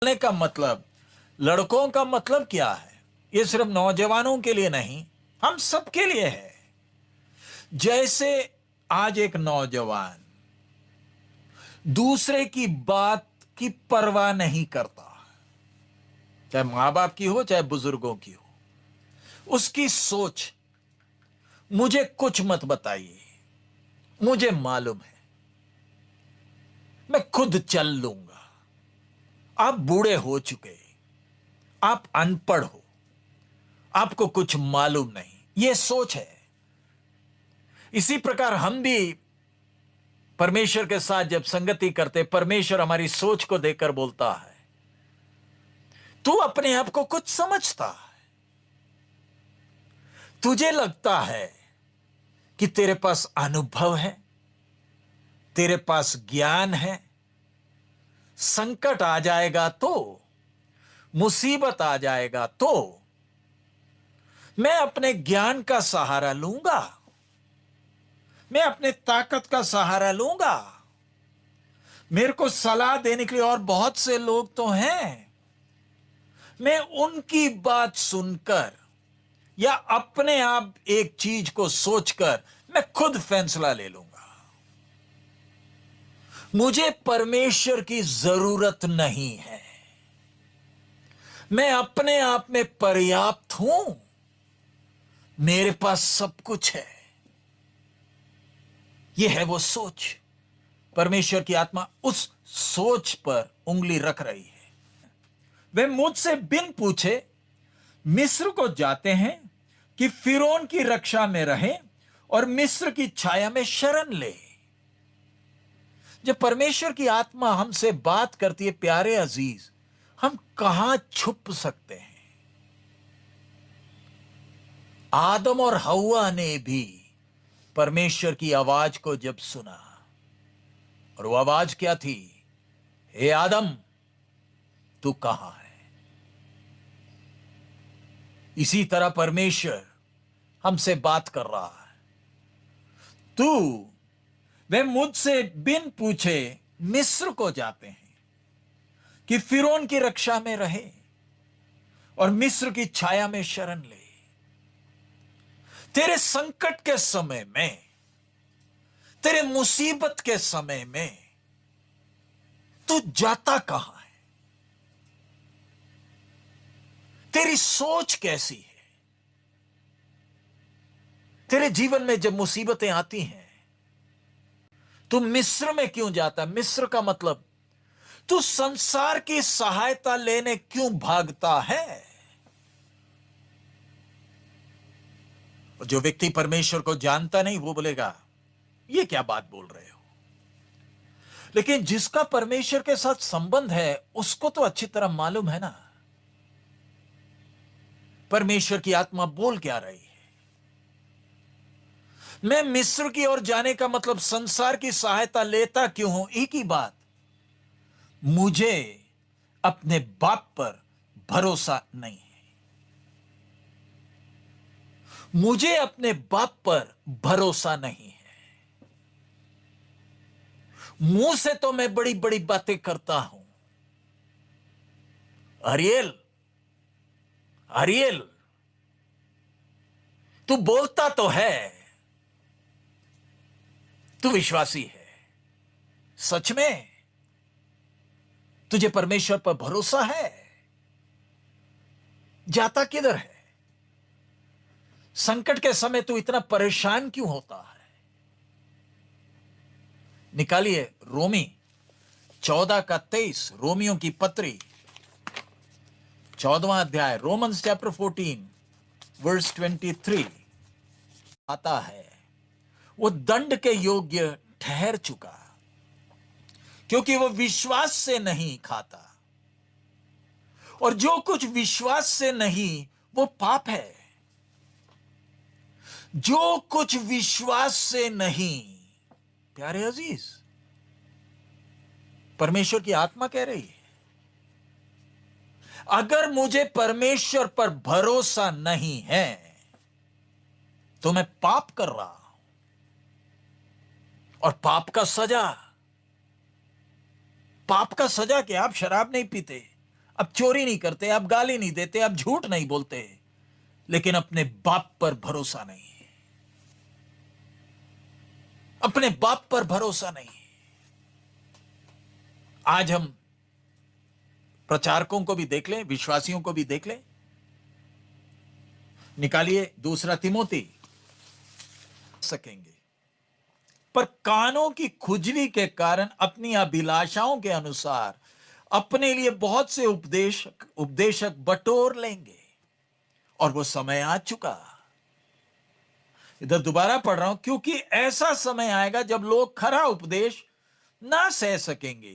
बोलने का मतलब, लड़कों का मतलब क्या है? ये सिर्फ नौजवानों के लिए नहीं, हम सबके लिए है। जैसे आज एक नौजवान दूसरे की बात की परवाह नहीं करता, चाहे मां बाप की हो चाहे बुजुर्गों की हो। उसकी सोच, मुझे कुछ मत बताइए, मुझे मालूम है, मैं खुद चल लूंगा। आप बूढ़े हो चुके, आप अनपढ़ हो, आपको कुछ मालूम नहीं, यह सोच है। इसी प्रकार हम भी परमेश्वर के साथ जब संगति करते, परमेश्वर हमारी सोच को देखकर बोलता है, तू अपने आप को कुछ समझता है, तुझे लगता है कि तेरे पास अनुभव है, तेरे पास ज्ञान है। संकट आ जाएगा तो, मुसीबत आ जाएगा तो मैं अपने ज्ञान का सहारा लूंगा, मैं अपने ताकत का सहारा लूंगा। मेरे को सलाह देने के लिए और बहुत से लोग तो हैं, मैं उनकी बात सुनकर या अपने आप एक चीज को सोचकर मैं खुद फैसला ले लूंगा। मुझे परमेश्वर की जरूरत नहीं है, मैं अपने आप में पर्याप्त हूं, मेरे पास सब कुछ है। यह है वो सोच। परमेश्वर की आत्मा उस सोच पर उंगली रख रही है। वे मुझसे बिन पूछे मिस्र को जाते हैं कि फिरौन की रक्षा में रहें और मिस्र की छाया में शरण ले। जब परमेश्वर की आत्मा हमसे बात करती है, प्यारे अजीज, हम कहां छुप सकते हैं? आदम और हव्वा ने भी परमेश्वर की आवाज को जब सुना, और वो आवाज क्या थी? हे आदम, तू कहां है? इसी तरह परमेश्वर हमसे बात कर रहा है। तू, वे मुझसे बिन पूछे मिस्र को जाते हैं कि फिरौन की रक्षा में रहे और मिस्र की छाया में शरण ले। तेरे संकट के समय में, तेरे मुसीबत के समय में तू जाता कहां है? तेरी सोच कैसी है? तेरे जीवन में जब मुसीबतें आती हैं, तू मिस्र में क्यों जाता? मिस्र का मतलब, तू संसार की सहायता लेने क्यों भागता है? जो व्यक्ति परमेश्वर को जानता नहीं, वो बोलेगा ये क्या बात बोल रहे हो। लेकिन जिसका परमेश्वर के साथ संबंध है, उसको तो अच्छी तरह मालूम है ना, परमेश्वर की आत्मा बोल क्या रही है। मैं मिस्र की ओर जाने का मतलब संसार की सहायता लेता क्यों हूं? एक ही बात, मुझे अपने बाप पर भरोसा नहीं है। मुझे अपने बाप पर भरोसा नहीं है। मुंह से तो मैं बड़ी बड़ी बातें करता हूं, अरियल, अरियल, तू बोलता तो है, तू विश्वासी है, सच में तुझे परमेश्वर पर भरोसा है? जाता किधर है? संकट के समय तू इतना परेशान क्यों होता है? निकालिए रोमी 14 का 23, रोमियों की पत्री 14वां अध्याय, रोमन्स चैप्टर 14 वर्स 23 आता है, वो दंड के योग्य ठहर चुका क्योंकि वो विश्वास से नहीं खाता, और जो कुछ विश्वास से नहीं वो पाप है। जो कुछ विश्वास से नहीं, प्यारे अजीज, परमेश्वर की आत्मा कह रही है, अगर मुझे परमेश्वर पर भरोसा नहीं है तो मैं पाप कर रहा हूं, और पाप का सजा क्या? आप शराब नहीं पीते, अब चोरी नहीं करते, अब गाली नहीं देते, अब झूठ नहीं बोलते, लेकिन अपने बाप पर भरोसा नहीं है। अपने बाप पर भरोसा नहीं है। आज हम प्रचारकों को भी देख लें, विश्वासियों को भी देख लें। निकालिए दूसरा तिमोथी सकेंगे, पर कानों की खुजली के कारण अपनी अभिलाषाओं के अनुसार अपने लिए बहुत से उपदेशक बटोर लेंगे, और वो समय आ चुका। इधर दोबारा पढ़ रहा हूं, क्योंकि ऐसा समय आएगा जब लोग खरा उपदेश ना सह सकेंगे,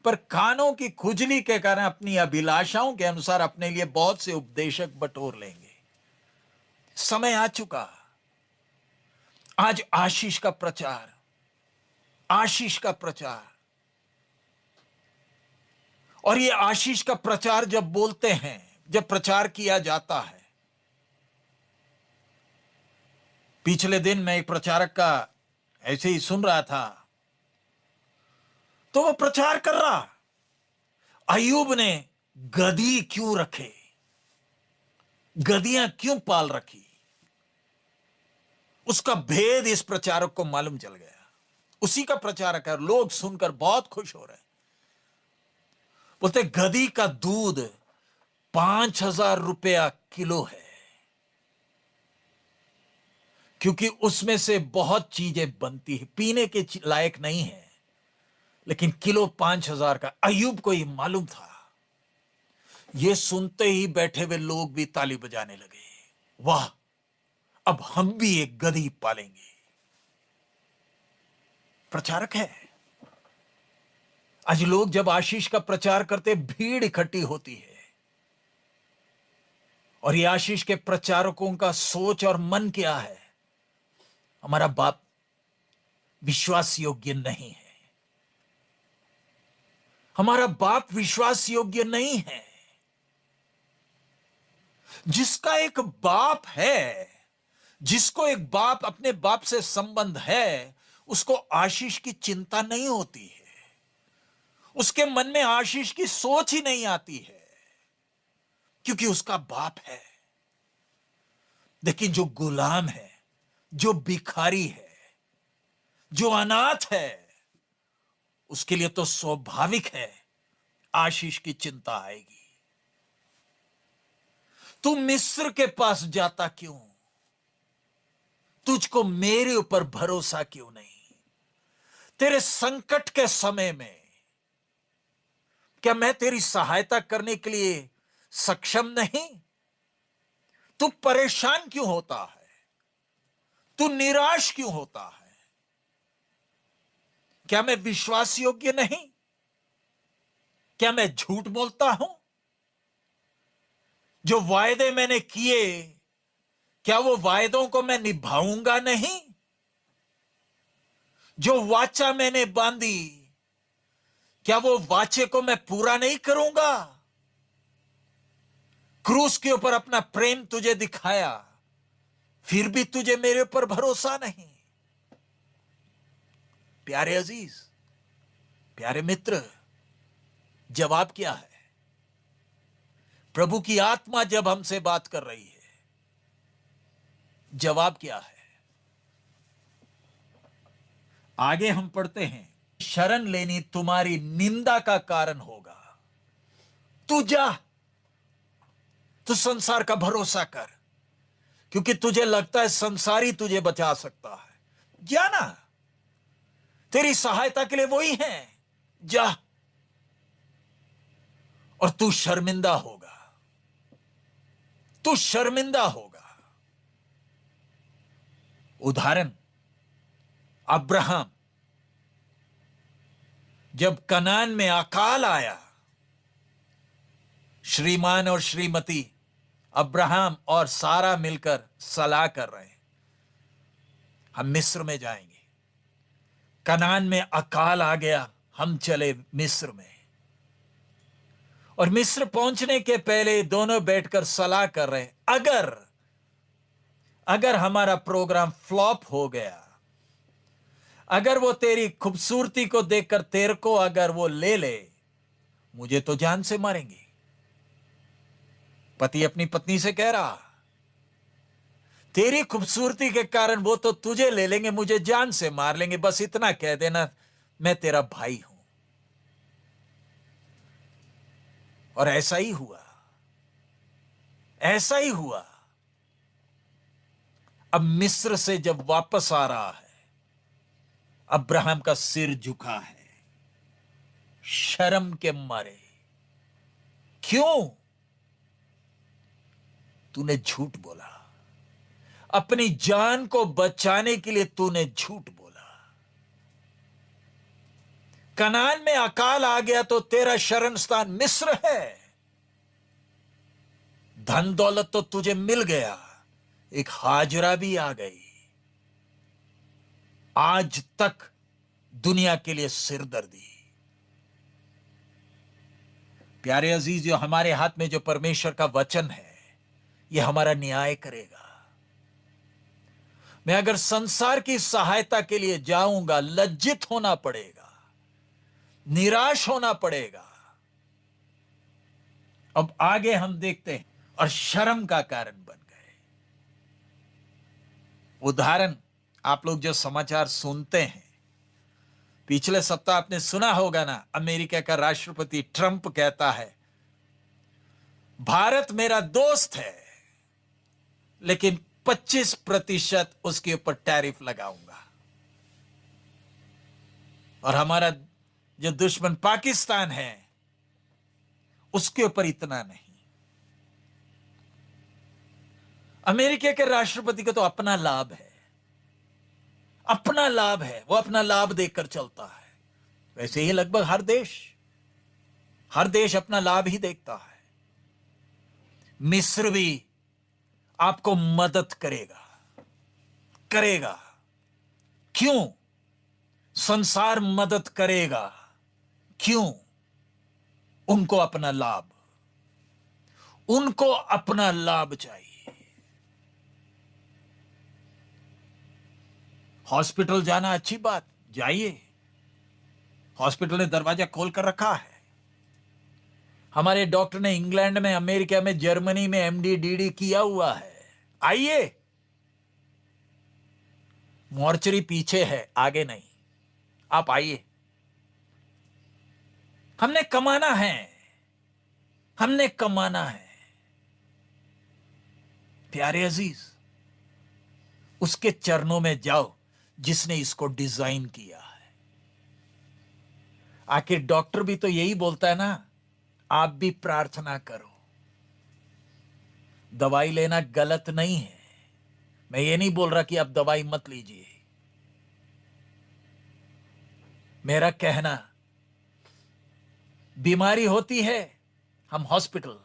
पर कानों की खुजली के कारण अपनी अभिलाषाओं के अनुसार अपने लिए बहुत से उपदेशक बटोर लेंगे। समय आ चुका। आज आशीष का प्रचार, आशीष का प्रचार, और ये आशीष का प्रचार जब बोलते हैं, जब प्रचार किया जाता है। पिछले दिन मैं एक प्रचारक का ऐसे ही सुन रहा था, तो वो प्रचार कर रहा, अय्यूब ने गधी क्यों रखे, गधियां क्यों पाल रखी, उसका भेद इस प्रचारक को मालूम चल गया। उसी का प्रचारक है, लोग सुनकर बहुत खुश हो रहे हैं। बोलते गधी का दूध 5,000 रुपया किलो है, क्योंकि उसमें से बहुत चीजें बनती है, पीने के लायक नहीं है, लेकिन किलो 5,000 का। अय्यूब को ये मालूम था। ये सुनते ही बैठे हुए लोग भी ताली बजाने लगे, वाह, अब हम भी एक गधी पालेंगे। प्रचारक है। आज लोग जब आशीष का प्रचार करते, भीड़ इकट्ठी होती है, और ये आशीष के प्रचारकों का सोच और मन क्या है? हमारा बाप विश्वास योग्य नहीं है, हमारा बाप विश्वास योग्य नहीं है। जिसका एक बाप है, जिसको एक बाप, अपने बाप से संबंध है, उसको आशीष की चिंता नहीं होती है, उसके मन में आशीष की सोच ही नहीं आती है, क्योंकि उसका बाप है। लेकिन जो गुलाम है, जो भिखारी है, जो अनाथ है, उसके लिए तो स्वाभाविक है आशीष की चिंता आएगी। तू मिस्र के पास जाता क्यों? तुझको मेरे ऊपर भरोसा क्यों नहीं? तेरे संकट के समय में क्या मैं तेरी सहायता करने के लिए सक्षम नहीं? तू परेशान क्यों होता है? तू निराश क्यों होता है? क्या मैं विश्वास योग्य नहीं? क्या मैं झूठ बोलता हूं? जो वायदे मैंने किए, क्या वो वायदों को मैं निभाऊंगा नहीं? जो वाचा मैंने बांधी, क्या वो वाचे को मैं पूरा नहीं करूंगा? क्रूस के ऊपर अपना प्रेम तुझे दिखाया, फिर भी तुझे मेरे ऊपर भरोसा नहीं। प्यारे अजीज, प्यारे मित्र, जवाब क्या है? प्रभु की आत्मा जब हमसे बात कर रही है, जवाब क्या है? आगे हम पढ़ते हैं, शरण लेनी तुम्हारी निंदा का कारण होगा। तू जा, तू संसार का भरोसा कर, क्योंकि तुझे लगता है संसार ही तुझे बचा सकता है। जा ना, तेरी सहायता के लिए वही है, जा, और तू शर्मिंदा होगा, तू शर्मिंदा होगा। उदाहरण, अब्राहम, जब कनान में अकाल आया, श्रीमान और श्रीमती अब्राहम और सारा मिलकर सलाह कर रहे हैं, हम मिस्र में जाएंगे। कनान में अकाल आ गया, हम चले मिस्र में। और मिस्र पहुंचने के पहले दोनों बैठकर सलाह कर रहे हैं, अगर हमारा प्रोग्राम फ्लॉप हो गया, अगर वो तेरी खूबसूरती को देखकर तेरे को अगर वो ले ले, मुझे तो जान से मारेंगे। पति अपनी पत्नी से कह रहा, तेरी खूबसूरती के कारण वो तो तुझे ले लेंगे, मुझे जान से मार लेंगे, बस इतना कह देना मैं तेरा भाई हूं। और ऐसा ही हुआ, ऐसा ही हुआ। अब मिस्र से जब वापस आ रहा है, अब्राहम का सिर झुका है शर्म के मारे। क्यों? तूने झूठ बोला, अपनी जान को बचाने के लिए तूने झूठ बोला। कनान में अकाल आ गया तो तेरा शरण स्थान मिस्र है। धन दौलत तो तुझे मिल गया, एक हाजरा भी आ गई, आज तक दुनिया के लिए सिरदर्दी। प्यारे अजीज, जो हमारे हाथ में जो परमेश्वर का वचन है, यह हमारा न्याय करेगा। मैं अगर संसार की सहायता के लिए जाऊंगा, लज्जित होना पड़ेगा, निराश होना पड़ेगा। अब आगे हम देखते हैं, और शर्म का कारण बन गए। उदाहरण, आप लोग जो समाचार सुनते हैं, पिछले सप्ताह आपने सुना होगा ना, अमेरिका का राष्ट्रपति ट्रंप कहता है भारत मेरा दोस्त है, लेकिन 25% उसके ऊपर टैरिफ लगाऊंगा। और हमारा जो दुश्मन पाकिस्तान है, उसके ऊपर इतना नहीं। अमेरिका के राष्ट्रपति का तो अपना लाभ है, अपना लाभ है, वो अपना लाभ देखकर चलता है। वैसे ही लगभग हर देश अपना लाभ ही देखता है। मिस्र भी आपको मदद करेगा। क्यों? संसार मदद करेगा। क्यों? उनको अपना लाभ चाहिए। हॉस्पिटल जाना अच्छी बात, जाइए, हॉस्पिटल ने दरवाजा खोल कर रखा है। हमारे डॉक्टर ने इंग्लैंड में, अमेरिका में, जर्मनी में एमडी डीडी किया हुआ है, आइए। मॉर्चरी पीछे है, आगे नहीं, आप आइए। हमने कमाना है। प्यारे अजीज, उसके चरणों में जाओ जिसने इसको डिजाइन किया है। आखिर डॉक्टर भी तो यही बोलता है ना, आप भी प्रार्थना करो। दवाई लेना गलत नहीं है, मैं ये नहीं बोल रहा कि आप दवाई मत लीजिए। मेरा कहना, बीमारी होती है, हम हॉस्पिटल,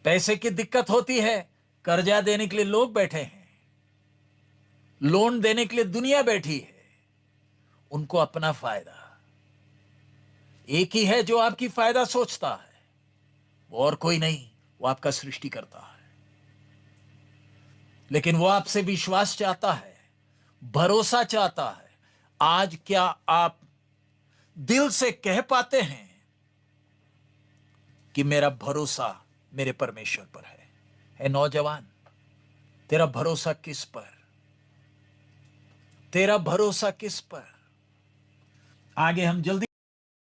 पैसे की दिक्कत होती है, कर्जा देने के लिए लोग बैठे हैं, लोन देने के लिए दुनिया बैठी है। उनको अपना फायदा, एक ही है जो आपकी फायदा सोचता है, और कोई नहीं, वो आपका सृष्टि करता है। लेकिन वो आपसे विश्वास चाहता है, भरोसा चाहता है। आज क्या आप दिल से कह पाते हैं कि मेरा भरोसा मेरे परमेश्वर पर है नौजवान, तेरा भरोसा किस पर? तेरा भरोसा किस पर? आगे हम जल्दी